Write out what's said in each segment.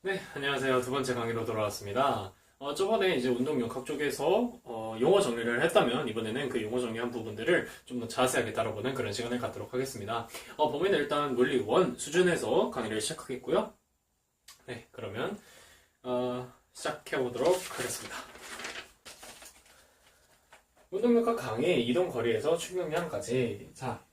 네, 안녕하세요. 두 번째 강의로 돌아왔습니다. 저번에 이제 운동역학 쪽에서 용어 정리를 했다면 이번에는 그 용어 정리한 부분들을 좀 더 자세하게 다뤄보는 그런 시간을 갖도록 하겠습니다. 보면은 일단 물리 1 수준에서 강의를 시작하겠고요. 네, 그러면 시작해 보도록 하겠습니다. 운동역학 강의 이동 거리에서 충격량까지 자,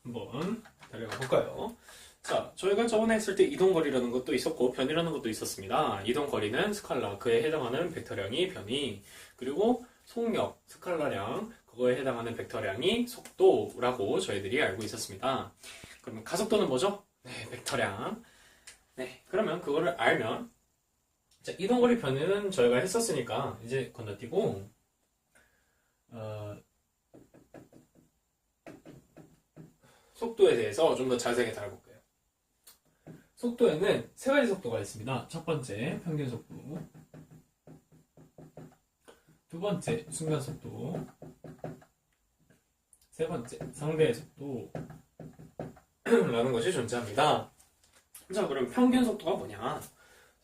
한번 달려가 볼까요? 자, 저희가 저번에 했을 때 이동거리라는 것도 있었고 변이라는 것도 있었습니다. 이동거리는 스칼라, 그에 해당하는 벡터량이 변이, 그리고 속력, 스칼라량, 그거에 해당하는 벡터량이 속도라고 저희들이 알고 있었습니다. 그러면 가속도는 뭐죠? 네, 벡터량. 네, 그러면 그거를 알면 자, 이동거리 변이는 저희가 했었으니까 이제 건너뛰고 속도에 대해서 좀 더 자세하게 다뤄볼게요. 속도에는 세 가지 속도가 있습니다. 첫 번째, 평균 속도. 두 번째, 순간 속도. 세 번째, 상대 속도. 라는 것이 존재합니다. 자, 그럼 평균 속도가 뭐냐?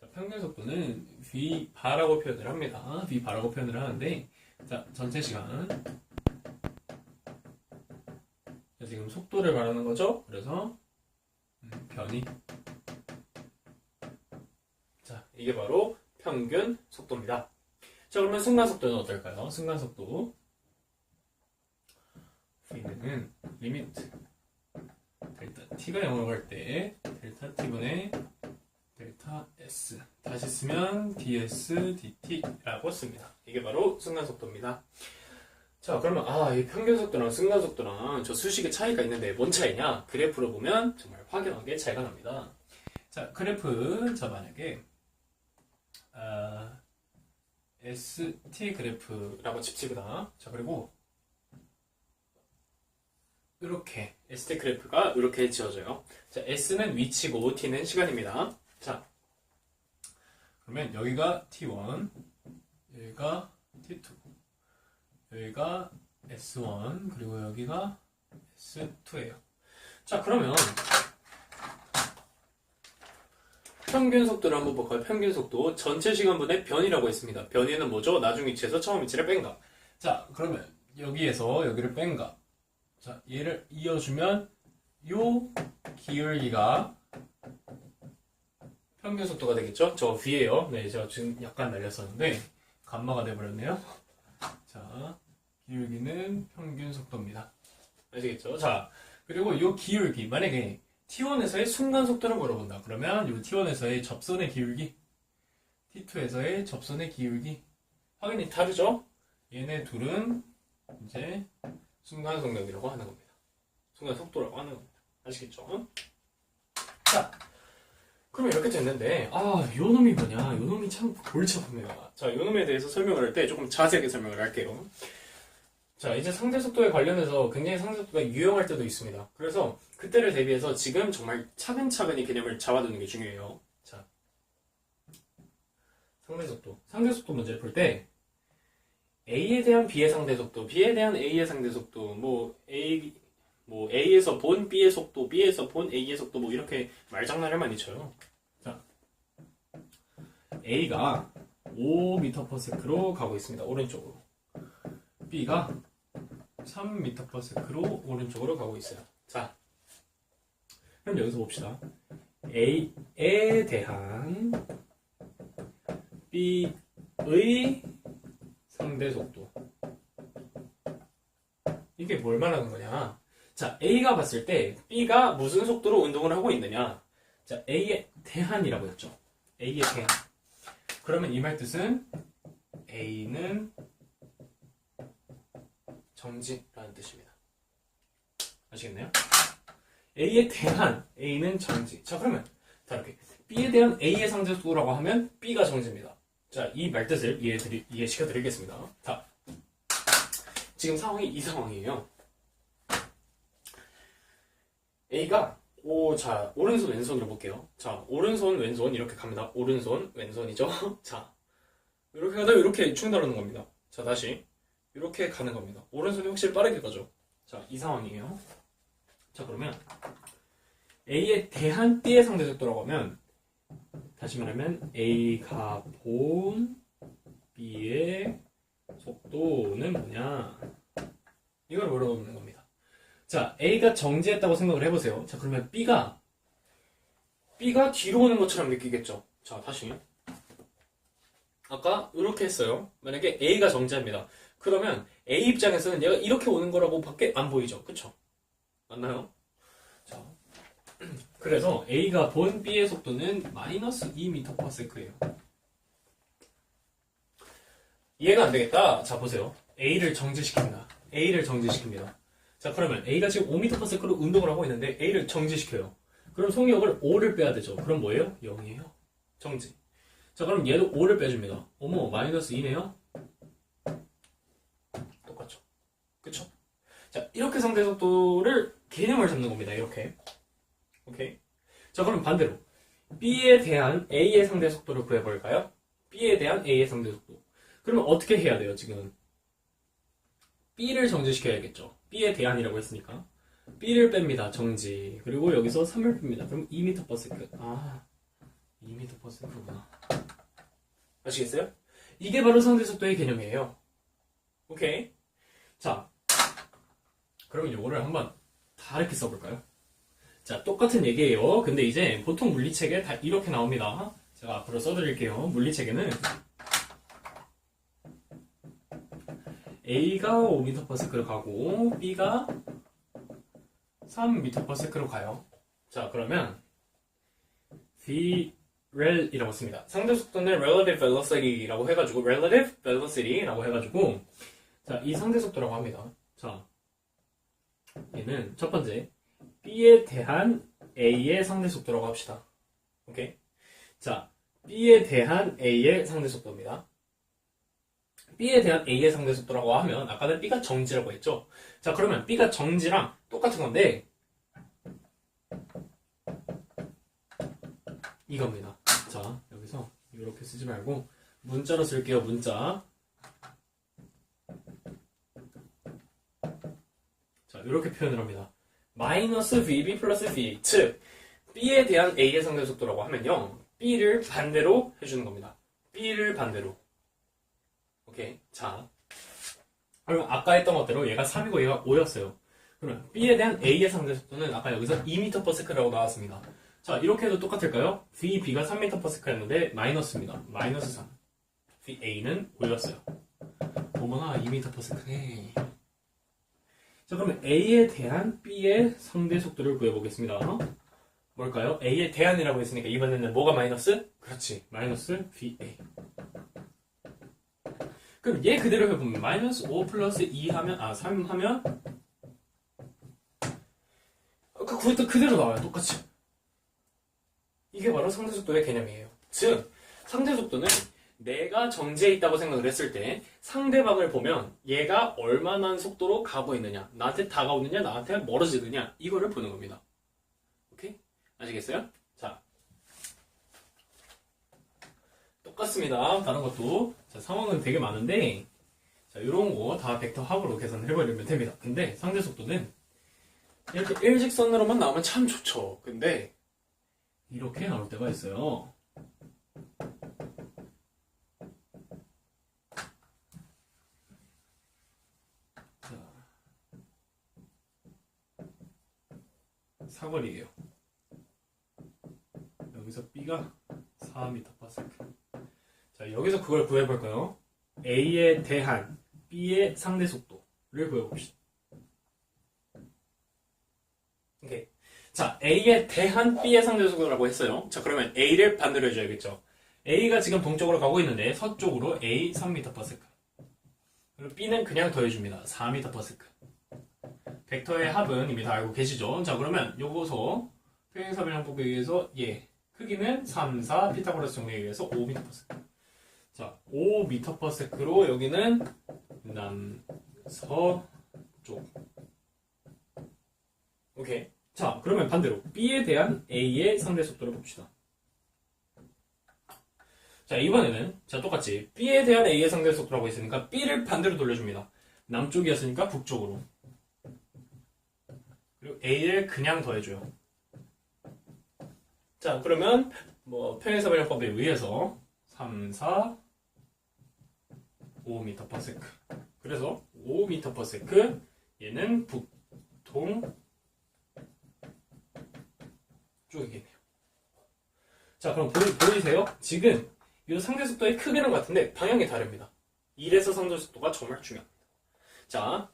자, 평균 속도는 V바라고 표현을 합니다. V바라고 표현을 하는데, 자, 전체 시간. 자, 지금 속도를 말하는 거죠? 그래서, 변이. 자, 이게 바로 평균 속도입니다. 자, 그러면 순간 속도는 어떨까요? 순간 속도. V는 리미트. 델타 T가 0으로 갈 때, 델타 T분의 델타 S. 다시 쓰면 ds dt라고 씁니다. 이게 바로 순간 속도입니다. 자, 그러면, 이 평균 속도랑 순간 속도랑 저 수식의 차이가 있는데 뭔 차이냐? 그래프로 보면 정말 확연하게 차이가 납니다. 자, 그래프, 자, 만약에, ST 그래프라고 칩시다. 자, 그리고 이렇게 ST 그래프가 이렇게 지어져요. 자, S는 위치고 T는 시간입니다. 자, 그러면 여기가 T1, 여기가 T2, 여기가 S1, 그리고 여기가 S2예요. 자, 그러면 평균 속도를 한번 볼까요? 평균 속도 전체 시간분의 변이라고 했습니다. 변이는 뭐죠? 나중 위치에서 처음 위치를 뺀 값. 자, 그러면 여기에서 여기를 뺀 값. 자, 얘를 이어주면 요 기울기가 평균 속도가 되겠죠? 저 위에요. 네, 제가 지금 약간 날렸었는데 감마가 돼버렸네요. 자, 기울기는 평균 속도입니다. 아시겠죠? 자, 그리고 요 기울기 만약에 T1에서의 순간 속도를 물어본다. 그러면 이 T1에서의 접선의 기울기, T2에서의 접선의 기울기 확연히 다르죠? 얘네 둘은 이제 순간 속력이라고 하는 겁니다. 순간 속도라고 하는 겁니다. 아시겠죠? 자, 그럼 이렇게 됐는데 요 놈이 뭐냐? 요 놈이 참 골치 아픕니다. 자, 요 놈에 대해서 설명을 할 때 조금 자세하게 설명을 할게요. 자, 이제 상대 속도에 관련해서 굉장히 상대 속도가 유용할 때도 있습니다. 그래서 그때를 대비해서 지금 정말 차근차근히 개념을 잡아두는 게 중요해요. 자, 상대 속도. 상대 속도 문제를 풀 때 A에 대한 B의 상대 속도, B에 대한 A의 상대 속도, A에서 본 B의 속도, B에서 본 A의 속도 이렇게 말장난을 많이 쳐요. 자, A가 5m/s로 가고 있습니다. 오른쪽으로. B가 3m/s로 오른쪽으로 가고 있어요. 자, 그럼 여기서 봅시다. A에 대한 B의 상대 속도. 이게 뭘 말하는 거냐? 자, A가 봤을 때 B가 무슨 속도로 운동을 하고 있느냐? 자, A에 대한이라고 했죠. A에 대한. 그러면 이 말 뜻은 A는 정지라는 뜻입니다. 아시겠나요? A에 대한 A는 정지. 자, 그러면 다르게 B에 대한 A의 상대 속도라고 하면 B가 정지입니다. 자, 이 말뜻을 이해시켜 드리겠습니다. 자, 지금 상황이 이 상황이에요. A가 자, 오른손 왼손으로 볼게요. 자, 오른손 왼손 이렇게 갑니다. 오른손 왼손이죠. 자, 이렇게 가다가 이렇게 충돌하는 겁니다. 자, 다시 이렇게 가는 겁니다. 오른손이 확실히 빠르게 가죠. 자, 이 상황이에요. 자, 그러면 A에 대한 B의 상대속도라고 하면 다시 말하면 A가 본 B의 속도는 뭐냐? 이걸 물어보는 겁니다. 자, A가 정지했다고 생각을 해보세요. 자, 그러면 B가 뒤로 오는 것처럼 느끼겠죠? 자, 다시. 아까 이렇게 했어요. 만약에 A가 정지합니다. 그러면 A 입장에서는 얘가 이렇게 오는 거라고 밖에 안 보이죠? 그쵸? 맞나요? 자, 그래서 A가 본 B의 속도는 마이너스 2m/s예요. 이해가 안 되겠다. 자, 보세요. A를 정지시킵니다. 자, 그러면 A가 지금 5m/s로 운동을 하고 있는데 A를 정지시켜요. 그럼 속력을 5를 빼야 되죠. 그럼 뭐예요? 0이에요. 정지. 자, 그럼 얘도 5를 빼줍니다. 어머, 마이너스 2네요? 똑같죠. 그쵸? 자, 이렇게 상대속도를 개념을 잡는 겁니다. 이렇게. 오케이. 자, 그럼 반대로 B에 대한 A의 상대속도를 구해볼까요? B에 대한 A의 상대속도. 그러면 어떻게 해야 돼요, 지금? B를 정지시켜야겠죠. B에 대한이라고 했으니까. B를 뺍니다. 정지. 그리고 여기서 3을 뺍니다. 그럼 2m/s. 아, 2m/s구나. 아시겠어요? 이게 바로 상대속도의 개념이에요. 오케이. 자, 그러면 요거를 한번 다르게 써볼까요? 자, 똑같은 얘기예요. 근데 이제 보통 물리책에 다 이렇게 나옵니다. 제가 앞으로 써드릴게요. 물리책에는 A가 5m/s로 가고 B가 3m/s로 가요. 자, 그러면 VREL이라고 씁니다. 상대속도는 Relative Velocity라고 해가지고 자, 이 상대속도라고 합니다. 자, 얘는 첫 번째 B에 대한 A의 상대속도라고 합시다. 오케이? 자, B에 대한 A의 상대속도입니다. B에 대한 A의 상대속도라고 하면 아까는 B가 정지라고 했죠? 자, 그러면 B가 정지랑 똑같은 건데 이겁니다. 자, 여기서 이렇게 쓰지 말고 문자로 쓸게요. 문자. 자, 이렇게 표현을 합니다. 마이너스 VB 플러스 V. 즉, B에 대한 A의 상대속도라고 하면요. B를 반대로 해주는 겁니다. B를 반대로. 오케이. 자, 그럼 아까 했던 것대로 얘가 3이고 얘가 5였어요. 그러면 B에 대한 A의 상대속도는 아까 여기서 2m/s라고 나왔습니다. 자, 이렇게 해도 똑같을까요? VB가 3m/s였는데 마이너스입니다. 마이너스 3. VA는 5였어요. 어머나, 2m/s네. 자, 그러면 A에 대한 B의 상대속도를 구해보겠습니다. 뭘까요? A에 대한이라고 했으니까 이번에는 뭐가 마이너스? 그렇지. 마이너스 VA. 그럼 얘 그대로 해보면 마이너스 5 플러스 2 하면 3 하면 그것도 그대로 나와요. 똑같이. 이게 바로 상대속도의 개념이에요. 즉, 상대속도는 내가 정지해 있다고 생각을 했을 때 상대방을 보면 얘가 얼마나 속도로 가고 있느냐, 나한테 다가오느냐, 나한테 멀어지느냐, 이거를 보는 겁니다. 오케이? 아시겠어요? 자, 똑같습니다. 다른 것도. 자, 상황은 되게 많은데 자, 이런 거 다 벡터 합으로 계산을 해버리면 됩니다. 근데 상대속도는 이렇게 일직선으로만 나오면 참 좋죠. 근데 이렇게 나올 때가 있어요. 자, 사거리예요. 여기서 B가 4m/s. 자, 여기서 그걸 구해볼까요? A에 대한 B의 상대속도를 구해봅시다. 오케이. 자, A에 대한 B의 상대속도라고 했어요. 자, 그러면 A를 반대로 해줘야겠죠. A가 지금 동쪽으로 가고 있는데 서쪽으로 A 3m/s. 그리고 B는 그냥 더해줍니다. 4m/s. 벡터의 합은 이미 다 알고 계시죠? 자, 그러면 요거서 평행사변 양법에 의해서 크기는 3, 4, 피타고라스 정리에 의해서 5m/s. 자, 5m/s로 여기는 남서쪽. 오케이. 자, 그러면 반대로 B에 대한 A의 상대속도를 봅시다. 자, 이번에는 자, 똑같이 B에 대한 A의 상대속도라고 했으니까 B를 반대로 돌려줍니다. 남쪽이었으니까 북쪽으로. 그리고 A를 그냥 더해줘요. 자, 그러면 뭐 평행사변형법에 의해서 3, 4, 5m/s. 그래서 5m/s 얘는 북동 쪽이겠네요. 자, 그럼 보이세요? 지금 이 상대속도의 크기는 같은데 방향이 다릅니다. 이래서 상대속도가 정말 중요합니다. 자,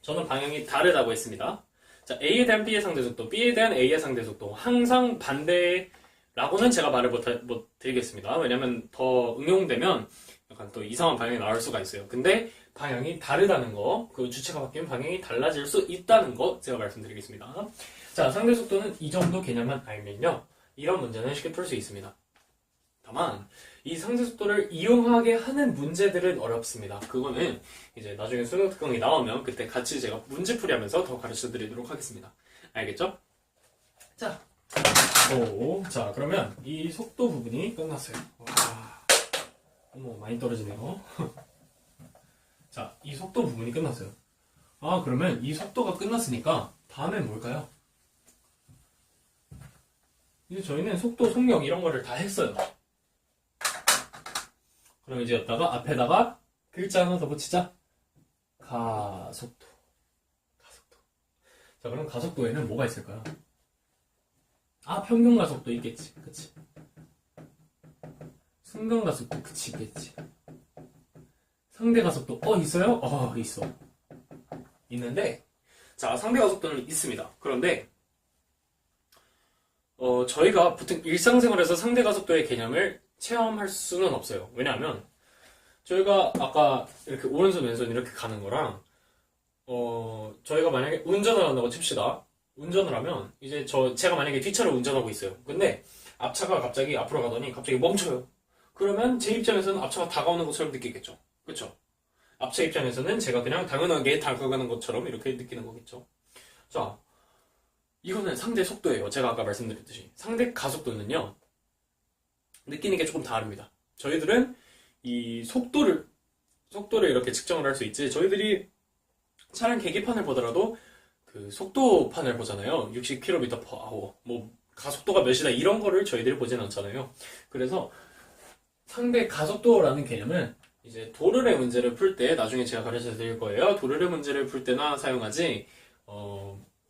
저는 방향이 다르다고 했습니다. 자, A에 대한 B의 상대속도, B에 대한 A의 상대속도 항상 반대라고는 제가 말을 못 드리겠습니다. 왜냐면 더 응용되면 약간 또 이상한 방향이 나올 수가 있어요. 근데 방향이 다르다는 거, 그 주체가 바뀌면 방향이 달라질 수 있다는 거 제가 말씀드리겠습니다. 자, 상대속도는 이 정도 개념만 알면요, 이런 문제는 쉽게 풀 수 있습니다. 다만 이 상대속도를 이용하게 하는 문제들은 어렵습니다. 그거는 이제 나중에 수능 특강이 나오면 그때 같이 제가 문제풀이하면서 더 가르쳐 드리도록 하겠습니다. 알겠죠? 자, 자, 그러면 이 속도 부분이 끝났어요. 와, 어머, 많이 떨어지네요. 자, 이 속도 부분이 끝났어요. 아, 그러면 이 속도가 끝났으니까 다음엔 뭘까요? 이제 저희는 속도, 속력 이런 거를 다 했어요. 그럼 이제 여기다가 앞에다가 글자 하나 더 붙이자. 가속도. 가속도. 자, 그럼 가속도에는 뭐가 있을까요? 아, 평균 가속도 있겠지. 그치? 순간 가속도, 그치, 있겠지. 상대 가속도, 있어요? 있어. 있는데, 자, 상대 가속도는 있습니다. 그런데, 저희가 보통 일상생활에서 상대 가속도의 개념을 체험할 수는 없어요. 왜냐하면 저희가 아까 이렇게 오른손 왼손 이렇게 가는 거랑 저희가 만약에 운전을 한다고 칩시다. 운전을 하면 이제 제가 만약에 뒷차를 운전하고 있어요. 근데 앞차가 갑자기 앞으로 가더니 갑자기 멈춰요. 그러면 제 입장에서는 앞차가 다가오는 것처럼 느끼겠죠. 그렇죠? 앞차 입장에서는 제가 그냥 당연하게 다가가는 것처럼 이렇게 느끼는 거겠죠. 자, 이거는 상대 속도예요. 제가 아까 말씀드렸듯이 상대 가속도는요, 느끼는 게 조금 다릅니다. 저희들은 이 속도를 이렇게 측정을 할 수 있지, 저희들이 차량 계기판을 보더라도 그 속도판을 보잖아요. 60km/h, 뭐 가속도가 몇이다 이런 거를 저희들이 보진 않잖아요. 그래서 상대 가속도라는 개념은 이제 도르래 문제를 풀 때, 나중에 제가 가르쳐 드릴 거예요. 도르래 문제를 풀 때나 사용하지,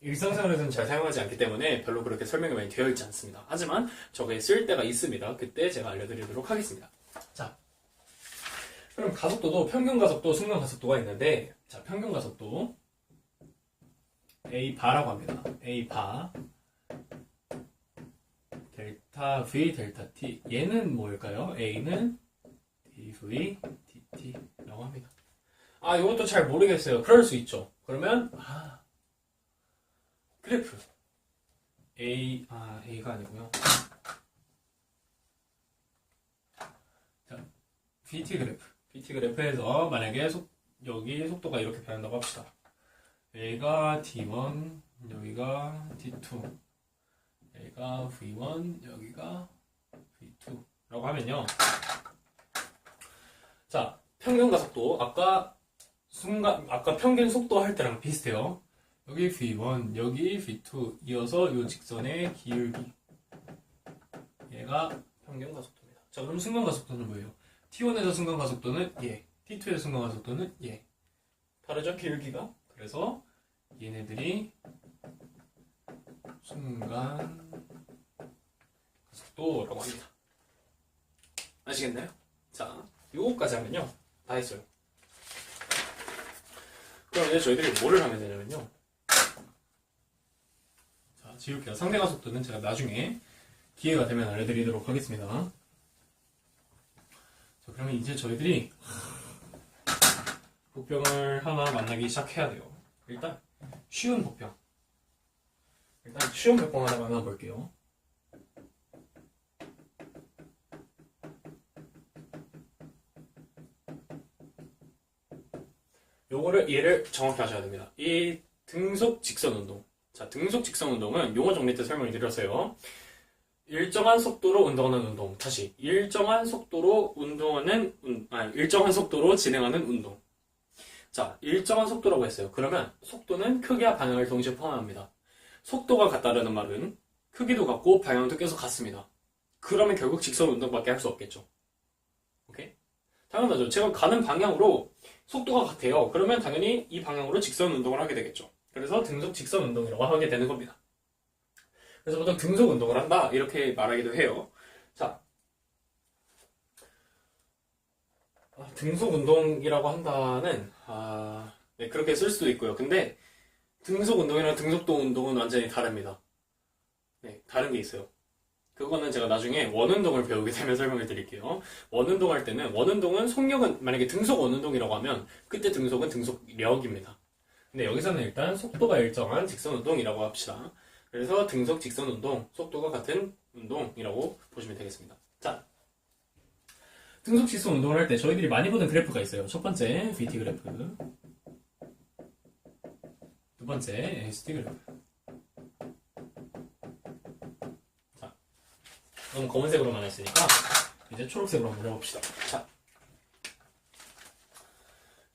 일상생활에서는 잘 사용하지 않기 때문에 별로 그렇게 설명이 많이 되어 있지 않습니다. 하지만 저게 쓸 때가 있습니다. 그때 제가 알려드리도록 하겠습니다. 자, 그럼 가속도도 평균 가속도, 순간 가속도가 있는데, 자, 평균 가속도 A바라고 합니다. A바 델타 V, 델타 T. 얘는 뭘까요? A는 dV, dt라고 합니다. 아, 이것도 잘 모르겠어요. 그럴 수 있죠. 그러면 그래프 A가 아니고요. 자, BT 그래프에서 만약에 여기 속도가 이렇게 변한다고 합시다. A가 D1, 여기가 D2, A가 V1, 여기가 V2라고 하면요. 자, 평균 가속도 아까 평균 속도 할 때랑 비슷해요. 여기 V1, 여기 V2 이어서 이 직선의 기울기, 얘가 평균 가속도입니다. 자, 그럼 순간 가속도는 뭐예요? T1에서 순간 가속도는 얘, T2에서 순간 가속도는 얘. 다르죠? 기울기가. 그래서 얘네들이 순간 가속도라고 합니다. 아시겠나요? 자, 요거까지 하면요, 다 했어요. 그럼 이제 저희들이 뭐를 하면 되냐면요, 자, 지울게요. 상대 가속도는 제가 나중에 기회가 되면 알려드리도록 하겠습니다. 자, 그러면 이제 저희들이 복병을 하나 만나기 시작해야 돼요. 일단 쉬운 복병 하나 만나볼게요. 얘를 정확히 하셔야 됩니다. 이 등속 직선 운동. 자, 등속 직선 운동은 용어 정리 때 설명을 드렸어요. 일정한 속도로 운동하는 운동. 다시, 일정한 속도로 진행하는 운동. 자, 일정한 속도라고 했어요. 그러면 속도는 크기와 방향을 동시에 포함합니다. 속도가 같다라는 말은 크기도 같고 방향도 계속 같습니다. 그러면 결국 직선 운동밖에 할 수 없겠죠. 오케이? 당연하죠. 제가 가는 방향으로 속도가 같아요. 그러면 당연히 이 방향으로 직선 운동을 하게 되겠죠. 그래서 등속 직선 운동이라고 하게 되는 겁니다. 그래서 보통 등속 운동을 한다 이렇게 말하기도 해요. 자, 등속 운동이라고 한다는 네, 그렇게 쓸 수도 있고요. 근데 등속 운동이랑 등속도 운동은 완전히 다릅니다. 네, 다른 게 있어요. 그거는 제가 나중에 원운동을 배우게 되면 설명을 드릴게요. 원운동 할 때는 원운동은 속력은 만약에 등속 원운동이라고 하면 그때 등속은 등속력입니다. 근데 여기서는 일단 속도가 일정한 직선 운동이라고 합시다. 그래서 등속 직선 운동, 속도가 같은 운동이라고 보시면 되겠습니다. 자, 등속 직선 운동을 할 때 저희들이 많이 보는 그래프가 있어요. 첫 번째 VT 그래프, 두 번째 ST 그래프. 자, 너무 검은색으로만 했으니까 이제 초록색으로 한번 해봅시다. 자,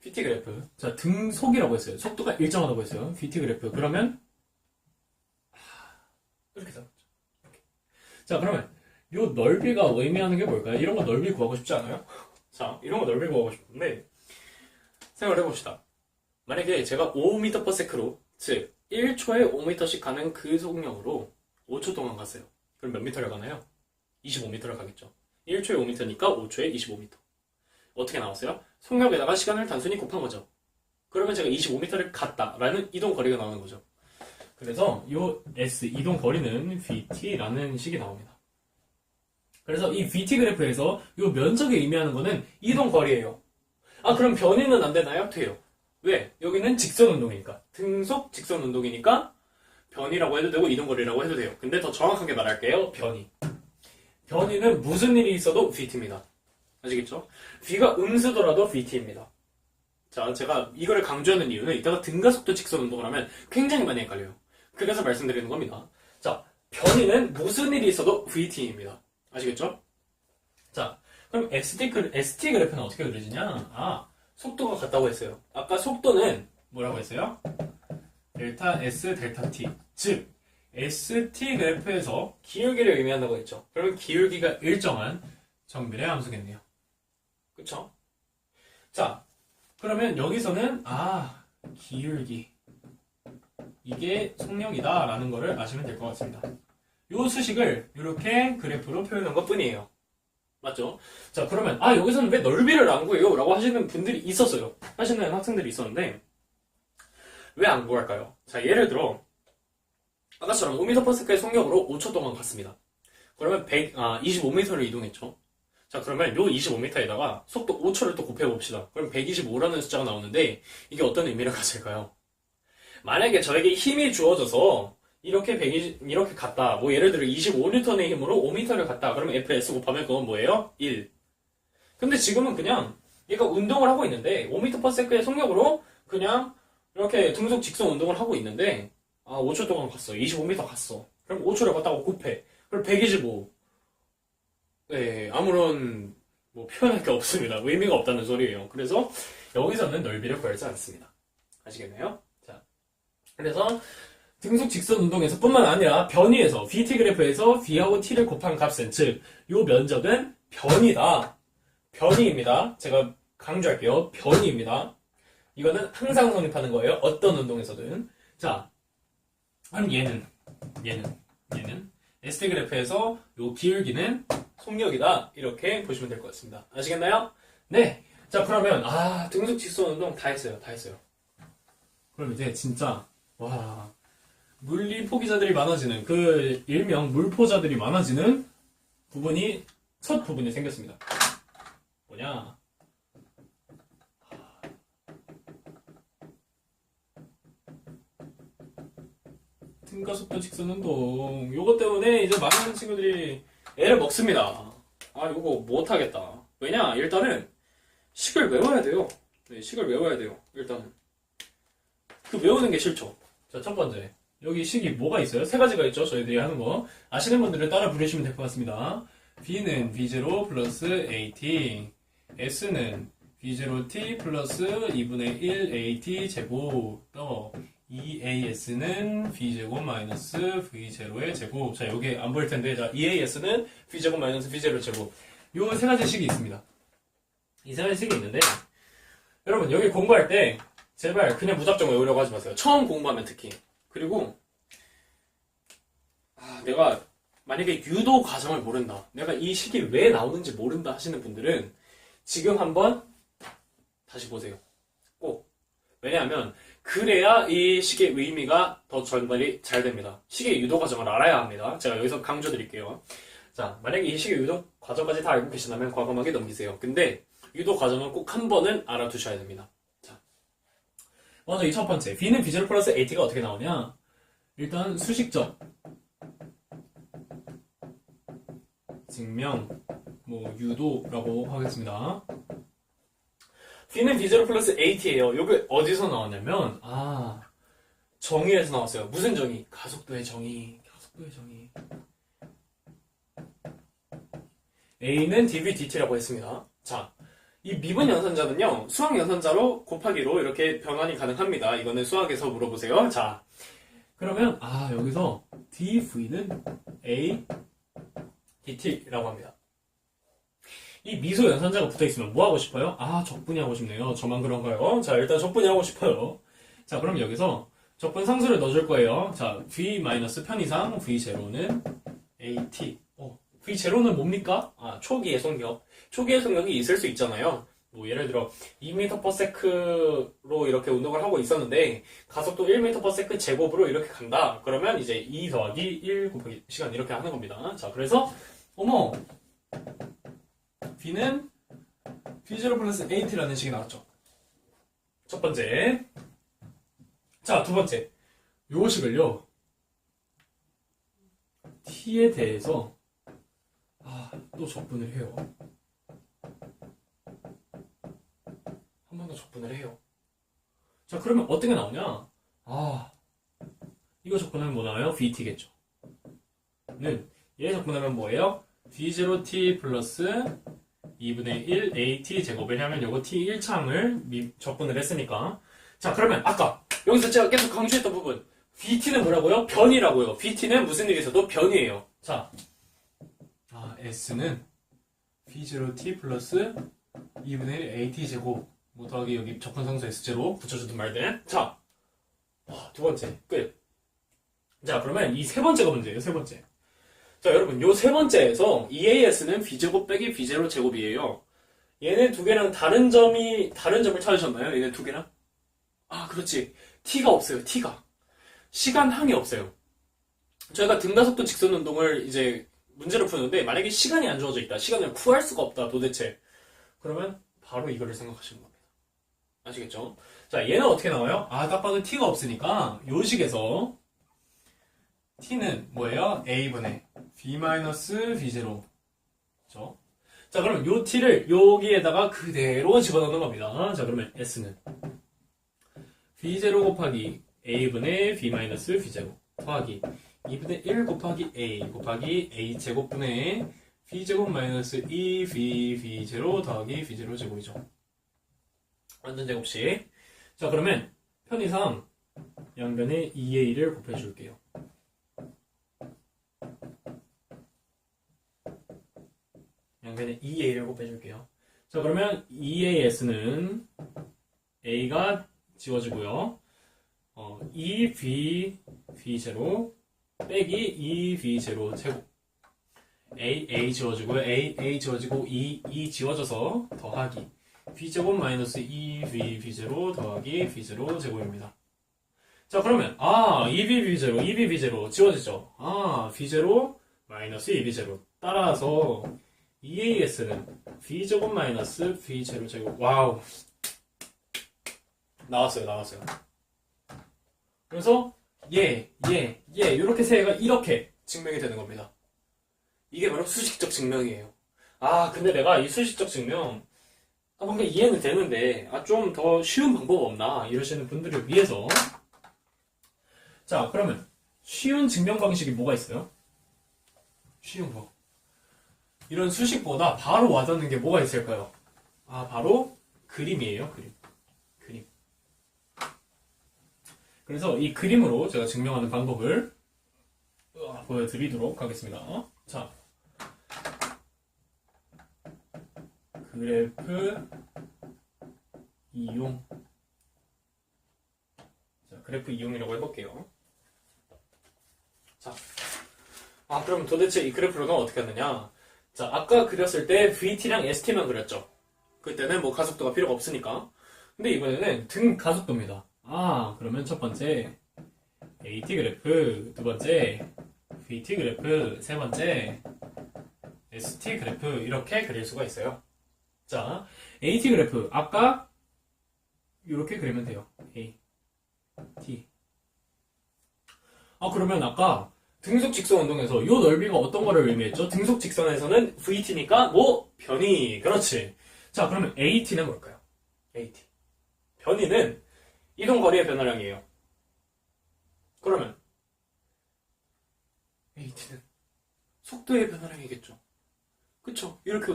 VT 그래프. 자, 등속이라고 했어요. 속도가 일정하다고 했어요. VT 그래프. 그러면 이렇게 잡았죠. 이렇게. 자, 그러면 이 넓이가 의미하는 게 뭘까요? 이런 거 넓이 구하고 싶지 않아요? 자, 이런 거 넓이 구하고 싶은데 생각을 해봅시다. 만약에 제가 5m/s로 즉 1초에 5m씩 가는 그 속력으로 5초 동안 갔어요. 그럼 몇 미터를 가나요? 25m를 가겠죠. 1초에 5m니까 5초에 25m. 어떻게 나왔어요? 속력에다가 시간을 단순히 곱한 거죠. 그러면 제가 25m를 갔다라는 이동 거리가 나오는 거죠. 그래서 이 S 이동 거리는 VT라는 식이 나옵니다. 그래서 이 VT 그래프에서 이 면적이 의미하는 거는 이동 거리예요. 그럼 변이는 안 되나요? 돼요. 왜? 여기는 직선 운동이니까. 등속 직선 운동이니까 변이라고 해도 되고 이동 거리라고 해도 돼요. 근데 더 정확하게 말할게요. 변이. 변이는 무슨 일이 있어도 VT입니다. 아시겠죠? V가 음수더라도 VT입니다. 자, 제가 이거를 강조하는 이유는 이따가 등가속도 직선 운동을 하면 굉장히 많이 헷갈려요. 그래서 말씀드리는 겁니다. 자, 변이는 무슨 일이 있어도 VT입니다. 아시겠죠? 자, 그럼 ST 그래프는 어떻게 그려지냐? 속도가 같다고 했어요. 아까 속도는 뭐라고 했어요? 델타 S, 델타 T. 즉, ST 그래프에서 기울기를 의미한다고 했죠. 그러면 기울기가 일정한 정밀의 함수겠네요. 그쵸? 자, 그러면 여기서는 기울기 이게 속력이다 라는 거를 아시면 될 것 같습니다. 이 수식을 이렇게 그래프로 표현한 것 뿐이에요. 맞죠? 자, 그러면 여기서는 왜 넓이를 안 구해요? 라고 하시는 분들이 있었어요. 하시는 학생들이 있었는데 왜 안 구할까요? 자, 예를 들어 아까처럼 5m/s의 속력으로 5초 동안 갔습니다. 그러면 25m를 이동했죠. 자, 그러면 요 25m에다가 속도 5초를 또 곱해봅시다. 그럼 125라는 숫자가 나오는데 이게 어떤 의미를 가질까요? 만약에 저에게 힘이 주어져서 이렇게 갔다. 뭐 예를 들어 25N의 힘으로 5m를 갔다. 그러면 FS 곱하면 그건 뭐예요? 1. 근데 지금은 그냥 얘가 운동을 하고 있는데 5m/s의 속력으로 그냥 이렇게 등속 직선 운동을 하고 있는데 5초 동안 갔어. 25m 갔어. 그럼 5초를 갔다고 곱해. 그럼 125. 네, 아무런 표현할 게 없습니다. 의미가 없다는 소리예요. 그래서 여기서는 넓이를 구하지 않습니다. 아시겠나요? 자, 그래서 등속 직선 운동에서 뿐만 아니라 변이에서 VT 그래프에서 V하고 T를 곱한 값은 즉 요 면적은 변이다. 변이입니다. 제가 강조할게요. 변이입니다. 이거는 항상 성립하는 거예요. 어떤 운동에서든. 자, 그럼 얘는 ST 그래프에서 요 기울기는 속력이다. 이렇게 보시면 될 것 같습니다. 아시겠나요? 네. 자, 그러면 등속 직선 운동 다 했어요. 그럼 이제 진짜 물리 포기자들이 많아지는 그 일명 물포자들이 많아지는 첫 부분이 생겼습니다. 뭐냐? 등가속도 직선 운동. 요거 때문에 이제 많은 친구들이 애를 먹습니다. 요거 못하겠다. 왜냐? 일단은 식을 외워야 돼요. 네, 식을 외워야 돼요. 일단은. 그 외우는 게 싫죠. 자, 첫 번째. 여기 식이 뭐가 있어요? 세 가지가 있죠. 저희들이 하는 거. 아시는 분들은 따라 부르시면 될 것 같습니다. B는 B0 플러스 AT. S는 B0T 플러스 2분의 1 AT 제곱. EAS는 V제곱 마이너스 V0의 제곱. 자, 여기 안 보일 텐데, 자, EAS는 V제곱 마이너스 V0 제곱. 요 세 가지 식이 있습니다. 이 세 가지 식이 있는데, 여러분, 여기 공부할 때, 제발 그냥 무작정 외우려고 하지 마세요. 처음 공부하면 특히. 그리고, 내가 만약에 유도 과정을 모른다. 내가 이 식이 왜 나오는지 모른다 하시는 분들은 지금 한번 다시 보세요. 꼭. 왜냐하면, 그래야 이 식의 의미가 더 전달이 잘 됩니다. 식의 유도 과정을 알아야 합니다. 제가 여기서 강조드릴게요. 자, 만약에 이 식의 유도 과정까지 다 알고 계시다면 과감하게 넘기세요. 근데 유도 과정은 꼭 한 번은 알아두셔야 됩니다. 자, 먼저 이 첫 번째 B는 B0 플러스 AT가 어떻게 나오냐? 일단 수식적 증명 유도라고 하겠습니다. B는 B0 플러스 AT예요. 여기 어디서 나왔냐면 정의에서 나왔어요. 무슨 정의? 가속도의 정의. A는 dv dt라고 했습니다. 자, 이 미분 연산자는요, 수학 연산자로 곱하기로 이렇게 변환이 가능합니다. 이거는 수학에서 물어보세요. 자, 그러면 여기서 dv는 A dt라고 합니다. 이 미소 연산자가 붙어있으면 뭐 하고 싶어요? 적분이 하고 싶네요. 저만 그런가요? 자, 일단 적분이 하고 싶어요. 자, 그럼 여기서 적분 상수를 넣어줄 거예요. 자, v 마이너스 편의상 v0는 at. v0는 뭡니까? 초기의 속력. 초기의 속력이 있을 수 있잖아요. 예를 들어 2m/s로 이렇게 운동을 하고 있었는데 가속도 1m/s 제곱으로 이렇게 간다. 그러면 이제 2 더하기 1 곱하기 시간 이렇게 하는 겁니다. 자, 그래서 B는 B0 플러스 AT라는 식이 나왔죠. 첫 번째. 자, 두 번째. 요 식을요. T에 대해서 또 적분을 해요. 한 번 더 적분을 해요. 자, 그러면 어떻게 나오냐? 이거 적분하면 뭐 나와요? VT겠죠. 얘 적분하면 뭐예요? V0T 플러스 2분의 1 AT 제곱. 왜냐면 요거 T 1창을 적분을 했으니까. 자, 그러면 아까 여기서 제가 계속 강조했던 부분. VT는 뭐라고요? 변이라고요. VT는 무슨 일이 있어도 변이에요. 자, S는 V0T 플러스 2분의 1 AT 제곱. 더하기 여기 적분상수 S0 붙여주든 말든. 자, 두 번째 끝. 자, 그러면 이 세 번째가 문제예요. 세 번째. 자, 여러분, 요 세 번째에서 EAS는 B제곱 빼기 B0 제곱이에요. 얘네 두 개랑 다른 점을 찾으셨나요? 얘네 두 개랑? 그렇지. T가 없어요. T가. 시간항이 없어요. 저희가 등가속도 직선 운동을 이제 문제를 푸는데 만약에 시간이 안 주어져 있다. 시간을 구할 수가 없다. 도대체. 그러면 바로 이거를 생각하시는 겁니다. 아시겠죠? 자, 얘는 어떻게 나와요? 딱 봐도 T가 없으니까 요 식에서 T는 뭐예요? A분의 B-B0. 그렇죠? 자, 그럼 요 T를 여기에다가 그대로 집어넣는 겁니다. 자, 그러면 S는 B0 곱하기 A분의 B-B0 더하기 2분의 1 곱하기 A 곱하기 A 제곱분의 B제곱 마이너스 2B0 더하기 B0 제곱이죠. 완전 제곱식. 자, 그러면 편의상 양변에 2A를 곱해줄게요. 양변에 2A를 곱해줄게요. 자, 그러면 2AS는 A가 지워지고요. 2B0 빼기 2B0 제곱. A 지워지고요. A 지워지고 2 지워져서 더하기 B제곱 마이너스 2B0 더하기 B0 제곱입니다. 자, 그러면 2B0 지워지죠. B0 마이너스 2B0 따라서 EAS는 B제곱 마이너스 B0 제곱. 와우, 나왔어요. 그래서 이렇게 세 개가 이렇게 증명이 되는 겁니다. 이게 바로 수식적 증명이에요. 근데 내가 이 수식적 증명 뭔가 이해는 되는데 좀 더 쉬운 방법 없나 이러시는 분들을 위해서, 자, 그러면 쉬운 증명 방식이 뭐가 있어요? 쉬운 거. 이런 수식보다 바로 와닿는 게 뭐가 있을까요? 바로 그림이에요. 그림. 그래서 이 그림으로 제가 증명하는 방법을 보여드리도록 하겠습니다. 자, 그래프 이용. 자, 그래프 이용이라고 해볼게요. 자, 그럼 도대체 이 그래프로는 어떻게 하느냐? 자, 아까 그렸을 때 VT랑 ST만 그렸죠. 그때는 뭐 가속도가 필요가 없으니까. 근데 이번에는 등 가속도입니다. 그러면 첫 번째 AT 그래프, 두 번째 VT 그래프, 세 번째 ST 그래프 이렇게 그릴 수가 있어요. 자, AT 그래프 아까 이렇게 그리면 돼요. A, T. 그러면 아까 등속 직선 운동에서 이 넓이가 어떤 거를 의미했죠? 등속 직선에서는 VT니까 뭐 변이. 그렇지. 자, 그러면 AT는 뭘까요? AT. 변이는 이동 거리의 변화량이에요. 그러면 AT는 속도의 변화량이겠죠. 그쵸? 이렇게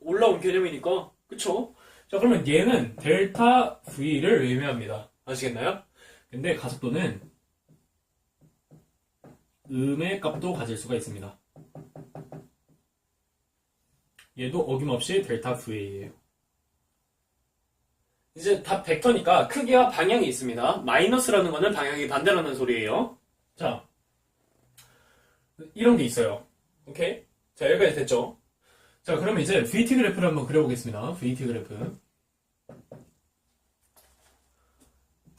올라온 개념이니까. 그쵸? 자, 그러면 얘는 델타 V를 의미합니다. 아시겠나요? 근데 가속도는 음의 값도 가질 수가 있습니다. 얘도 어김없이 델타 V예요. 이제 다 벡터니까 크기와 방향이 있습니다. 마이너스라는 거는 방향이 반대라는 소리예요. 자, 이런 게 있어요. 오케이? 자, 여기까지 됐죠? 자, 그러면 이제 VT 그래프를 한번 그려보겠습니다. VT 그래프.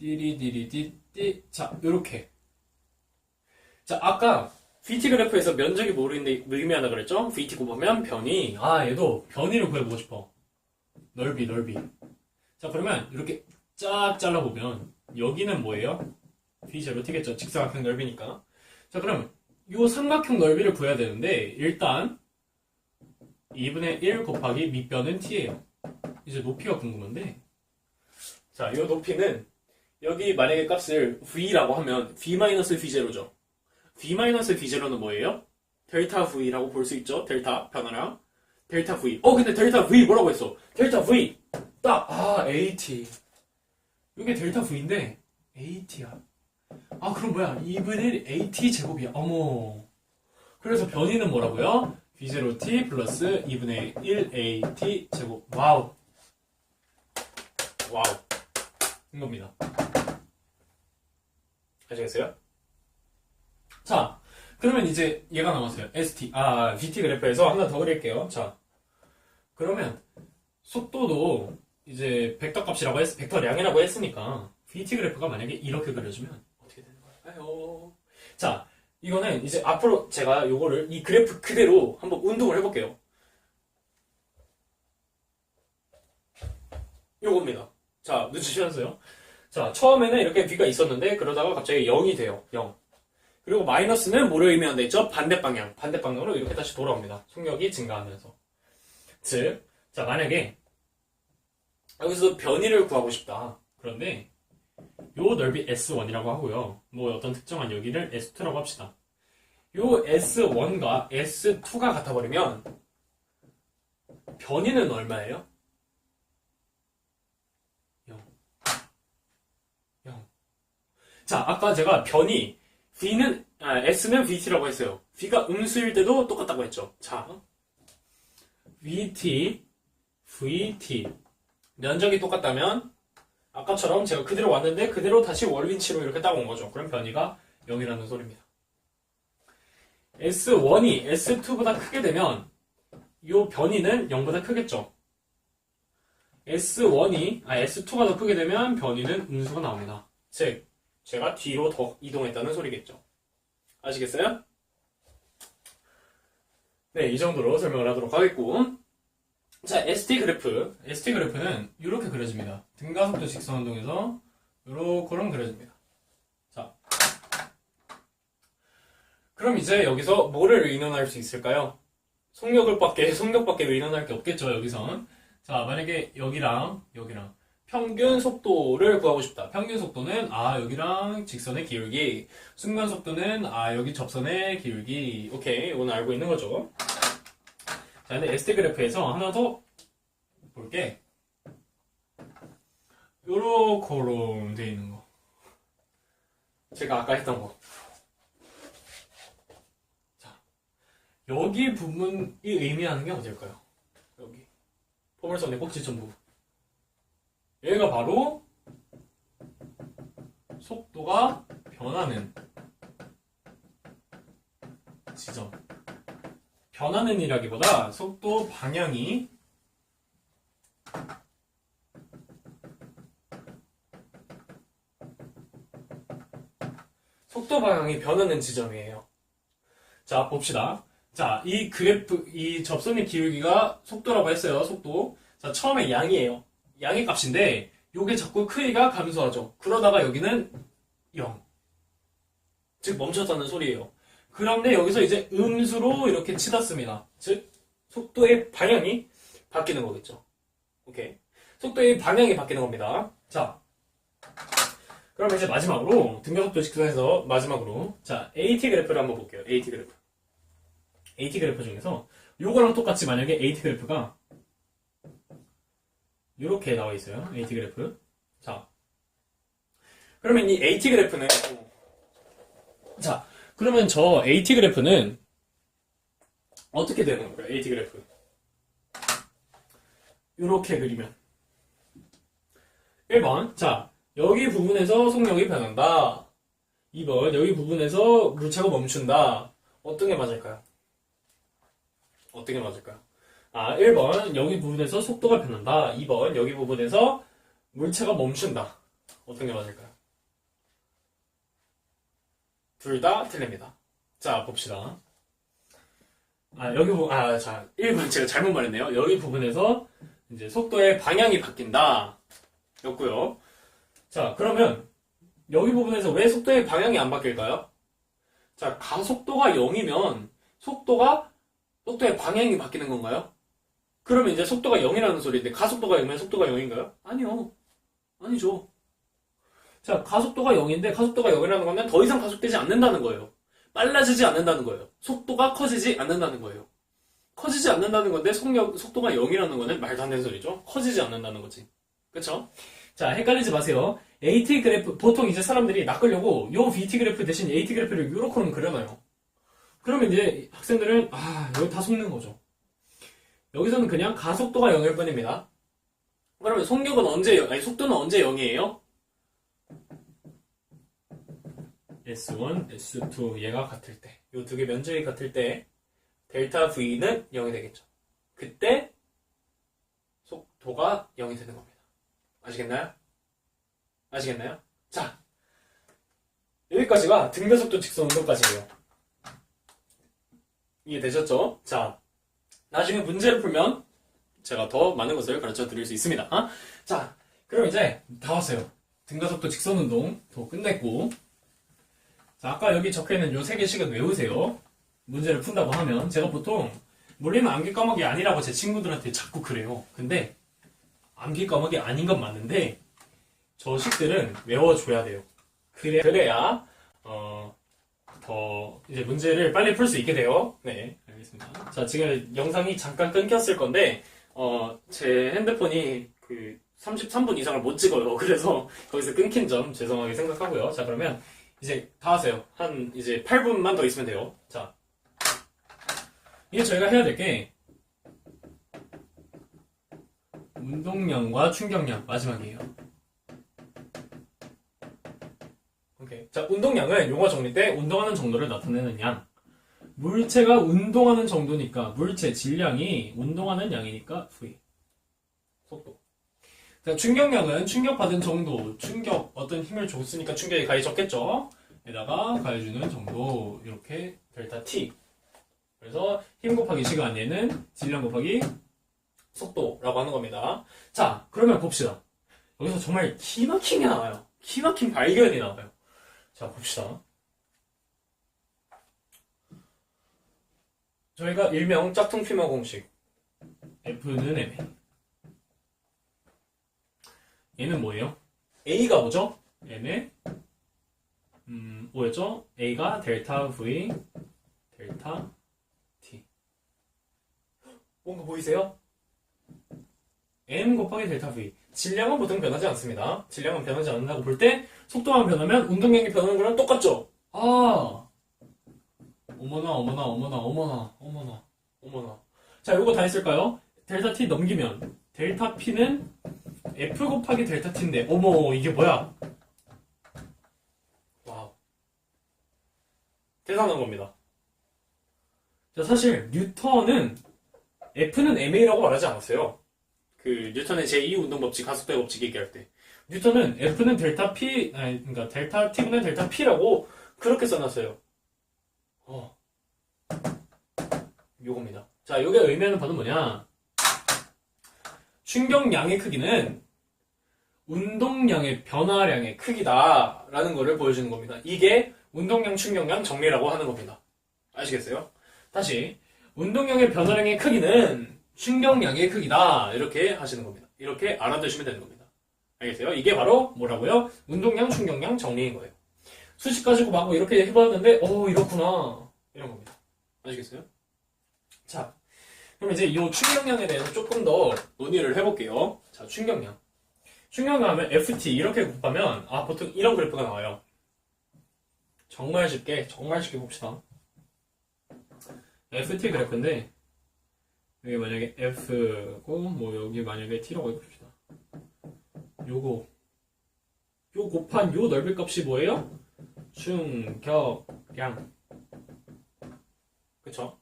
띠리띠리띠띠. 자, 요렇게. 자, 아까 VT 그래프에서 면적이 뭐를 의미하다 그랬죠? VT 곱하면 변이. 얘도 변이를 구해보고 싶어. 넓이. 자, 그러면 이렇게 쫙 잘라보면 여기는 뭐예요? V0 T겠죠? 직사각형 넓이니까. 자, 그럼 이 삼각형 넓이를 구해야 되는데 일단 2분의 1 곱하기 밑변은 T예요. 이제 높이가 궁금한데, 자, 이 높이는 여기 만약에 값을 V라고 하면 V-V0죠. V-V0는 뭐예요? 델타 V라고 볼 수 있죠? 델타 변화량. 델타 V. 근데 델타 V 뭐라고 했어? 델타 V. 딱, AT. 이게 델타 V인데, AT야. 그럼 뭐야? 2분의 1 AT 제곱이야. 어머. 그래서 변이는 뭐라고요? V0T 플러스 2분의 1 AT 제곱. 와우. 이겁니다. 아시겠어요? 자, 그러면 이제 얘가 남았어요. ST. VT 그래프에서 하나 더 그릴게요. 자, 그러면 속도도 이제 벡터량이라고 했으니까 VT 그래프가 만약에 이렇게 그려주면 어떻게 되는 걸까요? 자, 이거는 이제 앞으로 제가 요거를 이 그래프 그대로 한번 운동을 해볼게요. 요겁니다. 자, 눈치채셨어요? 자, 처음에는 이렇게 V가 있었는데 그러다가 갑자기 0이 돼요. 0. 그리고 마이너스는 뭐를 의미한다 했죠? 반대방향으로 이렇게 다시 돌아옵니다. 속력이 증가하면서. 즉, 자, 만약에 여기서 변이를 구하고 싶다. 그런데 요 넓이 S1이라고 하고요. 뭐 어떤 특정한 여기를 S2라고 합시다. 요 S1과 S2가 같아버리면 변이는 얼마예요? 0. 자, 아까 제가 변이 S는 VT라고 했어요. V가 음수일 때도 똑같다고 했죠. 자, VT, 면적이 똑같다면 아까처럼 제가 그대로 왔는데 그대로 다시 월빈치로 이렇게 딱 온 거죠. 그럼 변이가 0이라는 소리입니다. S1이 S2보다 크게 되면 이 변이는 0보다 크겠죠. S2가 더 크게 되면 변이는 음수가 나옵니다. 즉, 제가 뒤로 더 이동했다는 소리겠죠. 아시겠어요? 네, 이 정도로 설명을 하도록 하겠고, 자, ST 그래프는 이렇게 그려집니다. 등가속도 직선 운동에서 요렇게럼 그려집니다. 자, 그럼 이제 여기서 뭐를 의논할 수 있을까요? 속력밖에 의논할 게 없겠죠, 여기선. 자, 만약에 여기랑 평균 속도를 구하고 싶다. 평균 속도는 여기랑 직선의 기울기, 순간 속도는 여기 접선의 기울기. 오케이, 이건 알고 있는 거죠. 자, 근데 ST 그래프에서 하나 더 볼게. 요렇게로 돼 있는 거. 제가 아까 했던 거. 자, 여기 부분이 의미하는 게 어딜까요? 여기. 포물선의 꼭지점 부분. 여기가 바로 속도가 변하는 지점. 변하는 이라기보다 속도 방향이 변하는 지점이에요. 자, 봅시다. 자, 이 그래프, 이 접선의 기울기가 속도라고 했어요. 속도. 자, 처음에 양이에요. 양의 값인데 요게 자꾸 크기가 감소하죠. 그러다가 여기는 0. 즉 멈췄다는 소리예요. 그런데 여기서 이제 음수로 이렇게 치닫습니다. 즉 속도의 방향이 바뀌는 거겠죠. 오케이. 속도의 방향이 바뀌는 겁니다. 자, 그럼 이제 마지막으로 등가속도 직선에서 마지막으로 자 AT 그래프를 한번 볼게요. AT 그래프. AT 그래프 중에서 요거랑 똑같이 만약에 AT 그래프가 이렇게 나와 있어요. AT 그래프. 자, 그러면 이 AT 그래프는 자, 그러면 저 AT 그래프는 어떻게 되는 거예요? AT 그래프. 이렇게 그리면 1번. 자, 여기 부분에서 속력이 변한다. 2번. 여기 부분에서 물체가 멈춘다. 어떤 게 맞을까요? 어떤 게 맞을까요? 아, 1번. 여기 부분에서 속도가 변한다. 2번. 여기 부분에서 물체가 멈춘다. 어떤 게 맞을까요? 둘 다 틀립니다. 자, 봅시다. 자, 1번 제가 잘못 말했네요. 여기 부분에서 이제 속도의 방향이 바뀐다. 였고요. 자, 그러면 여기 부분에서 왜 속도의 방향이 안 바뀔까요? 자, 가속도가 0이면 속도의 방향이 바뀌는 건가요? 그러면 이제 속도가 0이라는 소리인데 가속도가 0이면 속도가 0인가요? 아니요. 아니죠. 자, 가속도가 0인데 가속도가 0이라는 거는 더 이상 가속되지 않는다는 거예요. 빨라지지 않는다는 거예요. 속도가 커지지 않는다는 거예요. 커지지 않는다는 건데 속도가 0이라는 거는 말도 안 되는 소리죠. 커지지 않는다는 거지. 그쵸? 자, 헷갈리지 마세요. AT 그래프, 보통 이제 사람들이 낚으려고 요 VT 그래프 대신 AT 그래프를 요렇게는 그려놔요. 그러면 이제 학생들은 여기 다 속는 거죠. 여기서는 그냥 가속도가 0일 뿐입니다. 그러면 속도는 언제 0이에요? S1, S2 얘가 같을 때, 요 두 개 면적이 같을 때 델타 V는 0이 되겠죠. 그때 속도가 0이 되는 겁니다. 아시겠나요? 아시겠나요? 자, 여기까지가 등가속도 직선 운동까지예요. 이해되셨죠? 자, 나중에 문제를 풀면 제가 더 많은 것을 가르쳐 드릴 수 있습니다. 자, 그럼 이제 다 왔어요. 등가속도 직선 운동 더 끝냈고, 자, 아까 여기 적혀있는 요 세 개씩은 외우세요. 문제를 푼다고 하면 제가 보통 물리는 암기 과목이 아니라고 제 친구들한테 자꾸 그래요. 근데 암기 과목이 아닌 건 맞는데 저 식들은 외워줘야 돼요. 그래야 더 이제 문제를 빨리 풀 수 있게 돼요. 네, 알겠습니다. 자, 지금 영상이 잠깐 끊겼을 건데 제 핸드폰이 그 33분 이상을 못 찍어요. 그래서 거기서 끊긴 점 죄송하게 생각하고요. 자, 그러면 이제 다 하세요. 한 이제 8분만 더 있으면 돼요. 자, 이게 저희가 해야 될 게 운동량과 충격량 마지막이에요. 오케이. 자, 운동량은 용어 정리 때 운동하는 정도를 나타내는 양. 물체가 운동하는 정도니까 물체 질량이 운동하는 양이니까 V. 속도. 자, 충격량은 충격받은 정도, 어떤 힘을 줬으니까 충격이 가해졌겠죠. 에다가 가해주는 정도, 이렇게 델타 T. 그래서 힘 곱하기 시간, 얘는 질량 곱하기 속도라고 하는 겁니다. 자, 그러면 봅시다. 여기서 정말 기막힌 게 나와요. 기막힌 발견이 나와요. 자, 봅시다. 저희가 일명 짝퉁 피머 공식. F는 MA. 얘는 뭐예요? A가 뭐죠? M의 뭐였죠? A가 델타 V, 델타 T. 뭔가 보이세요? M 곱하기 델타 V. 질량은 보통 변하지 않습니다. 질량은 변하지 않는다고 볼 때 속도만 변하면 운동량이 변하는 거랑 똑같죠? 아, 어머나, 어머나, 어머나, 어머나, 어머나, 어머나. 자, 요거 다 했을까요? 델타 t 넘기면 델타 p는 F 곱하기 델타 t인데, 어머, 이게 뭐야? 와우. 대단한 겁니다. 자, 사실 뉴턴은 F는 ma라고 말하지 않았어요. 그 뉴턴의 제2 운동 법칙, 가속도의 법칙 얘기할 때 뉴턴은 F는 델타 P, 아니 그러니까 델타 T분의 델타 P라고 그렇게 써놨어요. 요겁니다. 자, 요게 의미하는 바는 뭐냐? 충격량의 크기는 운동량의 변화량의 크기다라는 거를 보여주는 겁니다. 이게 운동량, 충격량 정리라고 하는 겁니다. 아시겠어요? 다시 운동량의 변화량의 크기는 충격량의 크기다 이렇게 하시는 겁니다. 이렇게 알아두시면 되는 겁니다. 알겠어요? 이게 바로 뭐라고요? 운동량, 충격량 정리인 거예요. 수식 가지고 막 이렇게 해봤는데 이렇구나 이런 겁니다. 아시겠어요? 자, 그럼 이제 이 충격량에 대해서 조금 더 논의를 해볼게요. 자, 충격량. 충격량 하면 FT 이렇게 곱하면 보통 이런 그래프가 나와요. 정말 쉽게 봅시다. FT 그래프인데 여기 만약에 F고 뭐 여기 만약에 T라고 해봅시다. 요 곱한 요 넓이 값이 뭐예요? 충격량. 그쵸?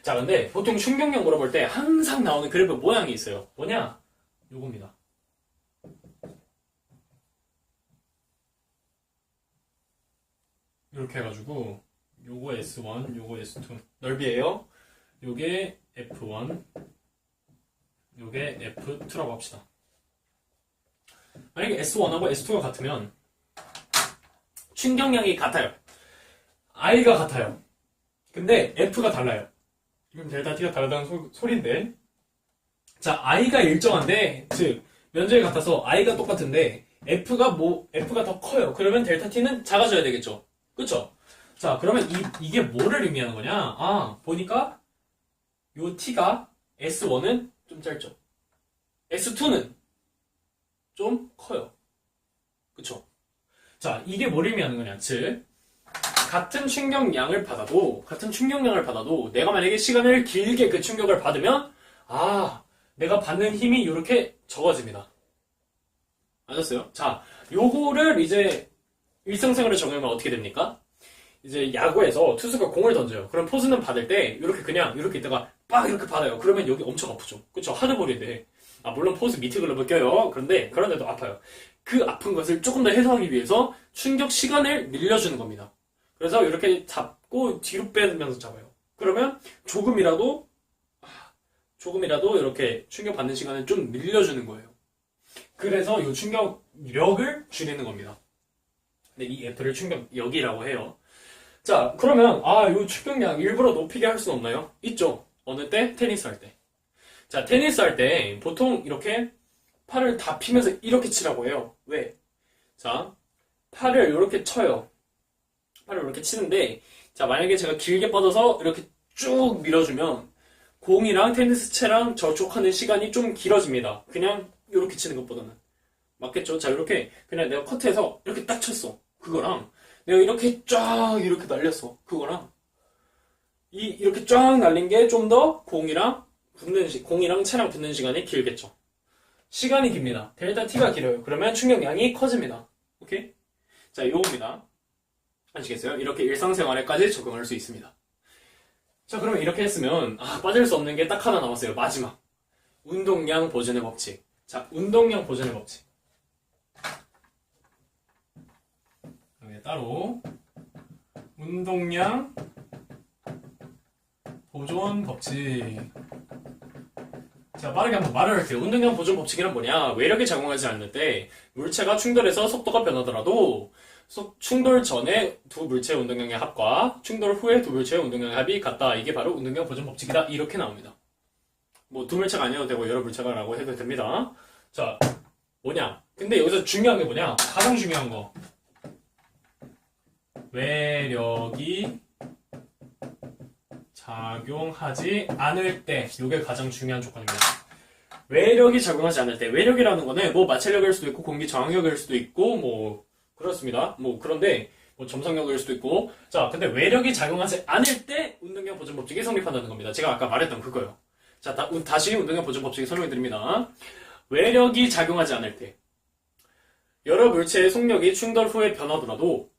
자, 근데 보통 충격량 물어볼 때 항상 나오는 그래프 모양이 있어요. 뭐냐? 요겁니다. 이렇게 해가지고 요거 S1, 요거 S2 넓이에요. 요게 F1, 요게 F2라고 합시다. 만약에 S1하고 S2가 같으면 충격량이 같아요. I가 같아요. 근데 F가 달라요. 지금 델타 T가 다르다는 소리인데, 자, I가 일정한데, 즉 면적이 같아서 I가 똑같은데 F가 더 커요. 그러면 델타 T는 작아져야 되겠죠. 그쵸? 자, 그러면 이게 뭐를 의미하는 거냐? 보니까 요 T가 S1은 좀 짧죠. S2는 좀 커요. 그쵸? 자, 이게 뭘 의미하는 거냐? 즉, 같은 충격량을 받아도 내가 만약에 시간을 길게 그 충격을 받으면 내가 받는 힘이 이렇게 적어집니다. 아셨어요? 자, 요거를 이제 일상생활에 적용하면 어떻게 됩니까? 이제 야구에서 투수가 공을 던져요. 그럼 포수는 받을 때 이렇게 그냥 이렇게 있다가 빡 이렇게 받아요. 그러면 여기 엄청 아프죠. 그쵸? 하드볼인데. 물론 포수 미트 글러브 껴요. 그런데도 아파요. 그 아픈 것을 조금 더 해소하기 위해서 충격 시간을 늘려주는 겁니다. 그래서 이렇게 잡고 뒤로 빼면서 잡아요. 그러면 조금이라도 이렇게 충격받는 시간을 좀 늘려주는 거예요. 그래서 이 충격력을 줄이는 겁니다. 근데 이 F를 충격력이라고 해요. 자, 그러면 이 충격량 일부러 높이게 할 수는 없나요? 있죠. 어느 때? 테니스 할 때. 자, 테니스 할 때 보통 이렇게 팔을 다 피면서 이렇게 치라고 해요. 왜? 자, 팔을 이렇게 쳐요. 팔을 이렇게 치는데, 자, 만약에 제가 길게 뻗어서 이렇게 쭉 밀어주면 공이랑 테니스 채랑 접촉하는 시간이 좀 길어집니다. 그냥 이렇게 치는 것보다는. 맞겠죠? 자, 이렇게 그냥 내가 커트해서 이렇게 딱 쳤어. 그거랑 내가 이렇게 쫙 이렇게 날렸어. 그거랑 이렇게 쫙 날린 게 좀 더 공이랑 채랑 붙는 시간이 길겠죠. 시간이 깁니다. 델타 T가 길어요. 그러면 충격량이 커집니다. 오케이? 자, 요겁니다. 아시겠어요? 이렇게 일상생활에까지 적용할 수 있습니다. 자, 그러면 이렇게 했으면 빠질 수 없는 게 딱 하나 남았어요. 마지막. 운동량 보존의 법칙. 자, 운동량 보존의 법칙. 따로 운동량 보존 법칙. 자, 빠르게 한번 말을 할게요. 운동량 보존 법칙이란 뭐냐? 외력이 작용하지 않을 때 물체가 충돌해서 속도가 변하더라도 충돌 전에 두 물체의 운동량의 합과 충돌 후에 두 물체의 운동량의 합이 같다. 이게 바로 운동량 보존 법칙이다. 이렇게 나옵니다. 뭐 두 물체가 아니어도 되고 여러 물체가 라고 해도 됩니다. 자, 뭐냐? 근데 여기서 중요한 게 뭐냐? 가장 중요한 거. 외력이 작용하지 않을 때, 이게 가장 중요한 조건입니다. 외력이 작용하지 않을 때, 외력이라는 거는 뭐 마찰력일 수도 있고 공기 저항력일 수도 있고 뭐 그렇습니다. 뭐 그런데 뭐 점성력일 수도 있고, 자 근데 외력이 작용하지 않을 때 운동량 보존 법칙이 성립한다는 겁니다. 제가 아까 말했던 그거요. 자 다시 운동량 보존 법칙 설명해 드립니다. 외력이 작용하지 않을 때 여러 물체의 속력이 충돌 후에 변하더라도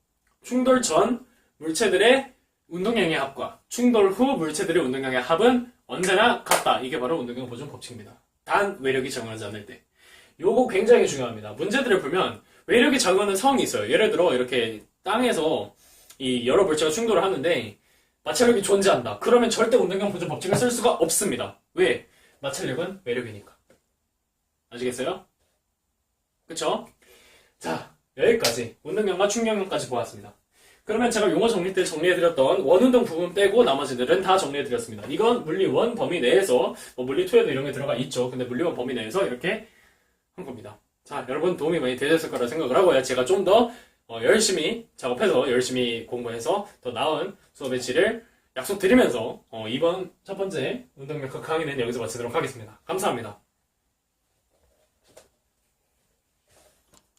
충돌 전 물체들의 운동량의 합과 충돌 후 물체들의 운동량의 합은 언제나 같다. 이게 바로 운동량 보존 법칙입니다. 단 외력이 작용하지 않을 때. 요거 굉장히 중요합니다. 문제들을 보면 외력이 작용하는 상황이 있어요. 예를 들어 이렇게 땅에서 이 여러 물체가 충돌을 하는데 마찰력이 존재한다. 그러면 절대 운동량 보존 법칙을 쓸 수가 없습니다. 왜? 마찰력은 외력이니까. 아시겠어요? 그쵸? 자, 여기까지 운동량과 충격량까지 보았습니다. 그러면 제가 용어 정리 때 정리해드렸던 원운동 부분 빼고 나머지들은 다 정리해드렸습니다. 이건 물리 1 범위 내에서, 뭐 물리 2에도 이런 게 들어가 있죠. 근데 물리 1 범위 내에서 이렇게 한 겁니다. 자, 여러분 도움이 많이 되셨을 거라 생각을 하고요. 제가 좀 더 열심히 작업해서 열심히 공부해서 더 나은 수업의 질을 약속드리면서 이번 첫 번째 운동력학 강의는 여기서 마치도록 하겠습니다. 감사합니다.